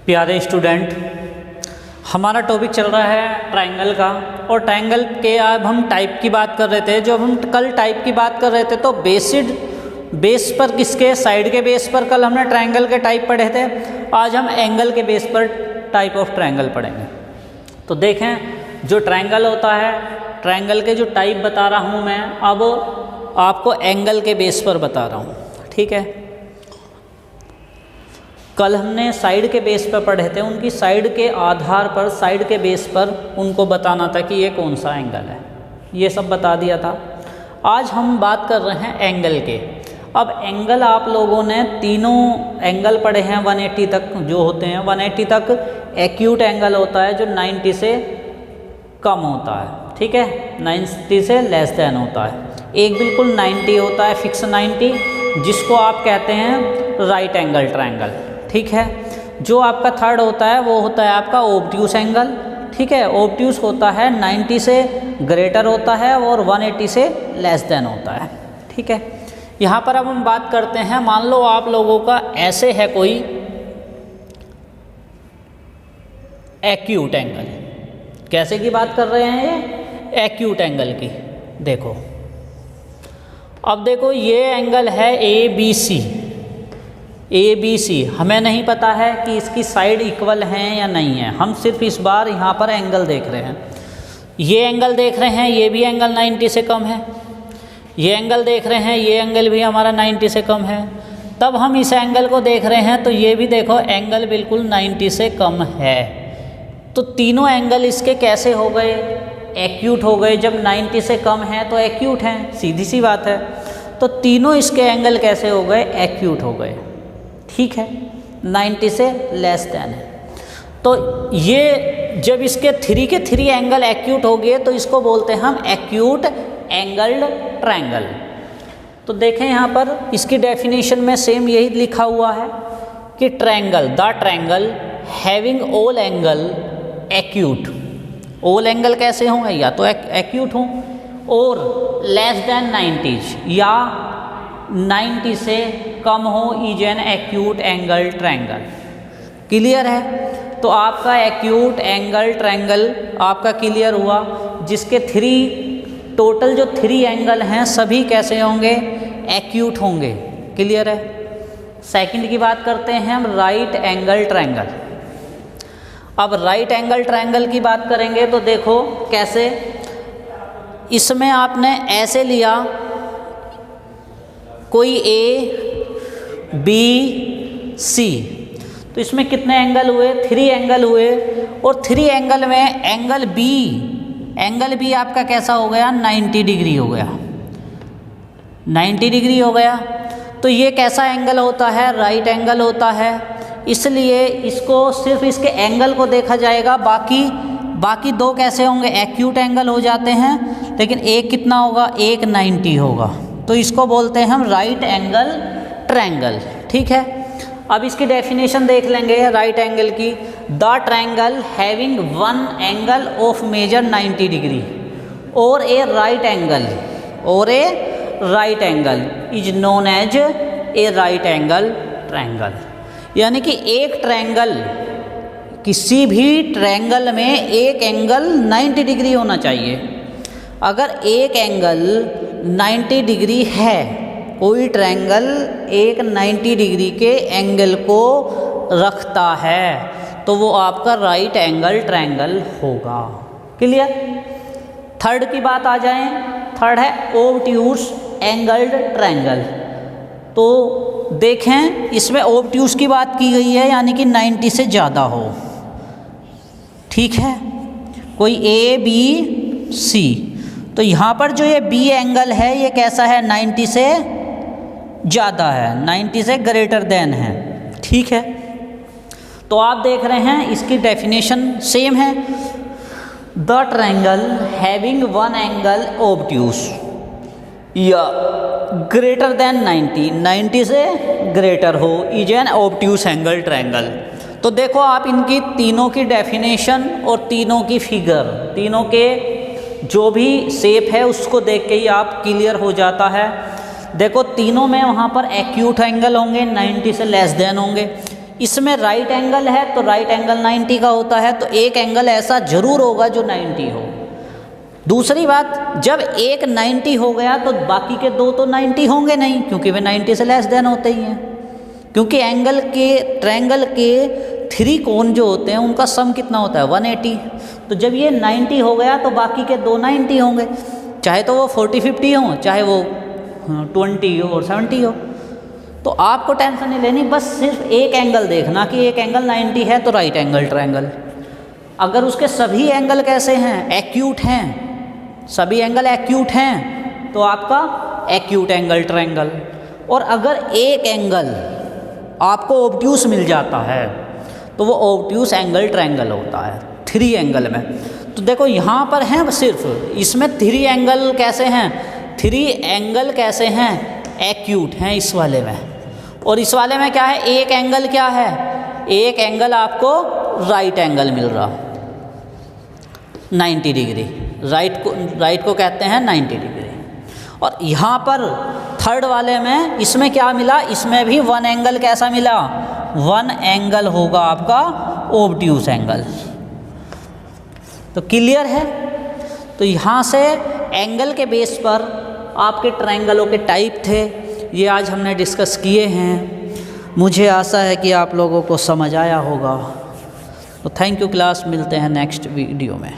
प्यारे स्टूडेंट, हमारा टॉपिक चल रहा है ट्रायंगल का। और ट्रायंगल के अब हम टाइप की बात कर रहे थे। जो हम कल टाइप की बात कर रहे थे तो बेस पर किसके, साइड के बेस पर कल हमने ट्रायंगल के टाइप पढ़े थे। आज हम एंगल के बेस पर टाइप ऑफ ट्रायंगल पढ़ेंगे। तो देखें, जो ट्रायंगल होता है, ट्रायंगल के जो टाइप बता रहा हूँ मैं, अब आपको एंगल के बेस पर बता रहा हूँ। ठीक है, कल हमने साइड के बेस पर पढ़े थे। उनकी साइड के आधार पर, साइड के बेस पर उनको बताना था कि ये कौन सा एंगल है, ये सब बता दिया था। आज हम बात कर रहे हैं एंगल के। अब एंगल आप लोगों ने तीनों एंगल पढ़े हैं 180 तक जो होते हैं। 180 तक एक्यूट एंगल होता है जो 90 से कम होता है। ठीक है, 90 से लेस देन होता है। एक बिल्कुल 90 होता है, फिक्स 90, जिसको आप कहते हैं राइट एंगल ट्रायंगल। ठीक है, जो आपका थर्ड होता है वो होता है आपका ऑब्ट्यूस एंगल। ठीक है, ऑब्ट्यूस होता है 90 से ग्रेटर होता है और 180 से लेस देन होता है। ठीक है, यहाँ पर अब हम बात करते हैं, मान लो आप लोगों का ऐसे है कोई एक्यूट एंगल। कैसे की बात कर रहे हैं, ये एक्यूट एंगल की। देखो, अब देखो ये एंगल है ए बी सी। हमें नहीं पता है कि इसकी साइड इक्वल हैं या नहीं है, हम सिर्फ इस बार यहाँ पर एंगल देख रहे हैं। ये एंगल देख रहे हैं, ये भी एंगल 90 से कम है। ये एंगल देख रहे हैं, ये एंगल भी हमारा 90 से कम है। तब हम इस एंगल को देख रहे हैं तो ये भी देखो एंगल बिल्कुल 90 से कम है। तो तीनों एंगल इसके कैसे हो गए, एक्यूट हो गए। जब 90 से कम है तो एक्यूट हैं, सीधी सी बात है। तो तीनों इसके एंगल कैसे हो गए, एक्यूट हो गए। ठीक है, 90 से लेस देन है। तो ये जब इसके 3 के 3 एंगल एक्यूट हो गए तो इसको बोलते हैं हम एक्यूट एंगल्ड ट्रायंगल। तो देखें यहाँ पर इसकी डेफिनेशन में सेम यही लिखा हुआ है कि triangle, the triangle having all angle acute. All angle कैसे होंगे, या तो एक्यूट हों और लेस देन 90 या 90 से कम हो, is an acute angle triangle. Clear है? तो आपका एक्यूट एंगल ट्रायंगल आपका क्लियर हुआ, जिसके टोटल जो 3 एंगल हैं सभी कैसे होंगे, एक्यूट होंगे। क्लियर है? सेकंड की बात करते हैं हम, राइट एंगल ट्रायंगल। अब राइट एंगल ट्रायंगल की बात करेंगे तो देखो कैसे। इसमें आपने ऐसे लिया कोई ए बी सी, तो इसमें कितने एंगल हुए, 3 एंगल हुए। और 3 एंगल में एंगल बी आपका कैसा हो गया, 90 डिग्री हो गया। 90 डिग्री हो गया। तो ये कैसा एंगल होता है, राइट एंगल होता है। इसलिए इसको सिर्फ इसके एंगल को देखा जाएगा, बाकी 2 कैसे होंगे, एक्यूट एंगल हो जाते हैं। लेकिन एक कितना होगा, एक 90 होगा। तो इसको बोलते हैं हम राइट एंगल ट्रायंगल। ठीक है, अब इसकी डेफिनेशन देख लेंगे राइट एंगल की। The triangle having one angle of measure 90 degree और a right angle is known as a right angle triangle. यानी कि एक ट्रायंगल, किसी भी ट्रायंगल में एक एंगल 90 डिग्री होना चाहिए। अगर एक एंगल 90 डिग्री है, कोई ट्रायंगल एक 90 डिग्री के एंगल को रखता है, तो वो आपका राइट एंगल ट्रायंगल होगा। क्लियर? थर्ड की बात आ जाए, थर्ड है ऑब्ट्यूस एंगल्ड ट्रायंगल। तो देखें, इसमें ऑब्ट्यूस की बात की गई है, यानी कि 90 से ज़्यादा हो। ठीक है, कोई ए बी सी, तो यहाँ पर जो ये बी एंगल है ये कैसा है, 90 से ज़्यादा है, 90 से ग्रेटर देन है। ठीक है, तो आप देख रहे हैं इसकी डेफिनेशन सेम है। The triangle having one angle obtuse या ग्रेटर देन 90 से ग्रेटर हो, is an obtuse angle triangle. तो देखो आप इनकी तीनों की डेफिनेशन और तीनों की फिगर, तीनों के जो भी शेप है उसको देख के ही आप क्लियर हो जाता है। देखो तीनों में वहाँ पर एक्यूट एंगल होंगे, 90 से लेस देन होंगे। इसमें राइट एंगल है तो राइट एंगल 90 का होता है, तो एक एंगल ऐसा जरूर होगा जो 90 हो। दूसरी बात, जब एक 90 हो गया तो बाकी के दो तो 90 होंगे नहीं, क्योंकि वे 90 से लेस देन होते ही हैं, क्योंकि ट्रायंगल के 3 कोण जो होते हैं उनका सम कितना होता है 180। तो जब ये 90 हो गया तो बाकी के दो 90 होंगे, चाहे तो वो 40-50 हो, चाहे वो 20 हो और 70 हो। तो आपको टेंशन नहीं लेनी, बस सिर्फ एक एंगल देखना कि एक एंगल 90 है तो राइट एंगल ट्रायंगल। अगर उसके सभी एंगल कैसे हैं, एक्यूट हैं, सभी एंगल एक्यूट हैं, तो आपका एक्यूट एंगल ट्रायंगल। और अगर एक एंगल आपको ऑब्ट्यूस मिल जाता है तो वो ऑब्ट्यूस एंगल ट्रायंगल होता है 3 एंगल में। तो देखो यहाँ पर हैं सिर्फ, इसमें 3 एंगल कैसे हैं, 3 एंगल कैसे हैं, एक्यूट हैं इस वाले में। और इस वाले में क्या है, एक एंगल क्या है, एक एंगल आपको राइट एंगल मिल रहा 90 डिग्री, राइट को कहते हैं 90 डिग्री। और यहाँ पर थर्ड वाले में इसमें क्या मिला, इसमें भी 1 एंगल कैसा मिला, 1 एंगल होगा आपका ऑब्ट्यूस एंगल। तो क्लियर है। तो यहाँ से एंगल के बेस पर आपके ट्रायंगलों के टाइप थे, ये आज हमने डिस्कस किए हैं। मुझे आशा है कि आप लोगों को समझ आया होगा। तो थैंक यू क्लास, मिलते हैं नेक्स्ट वीडियो में।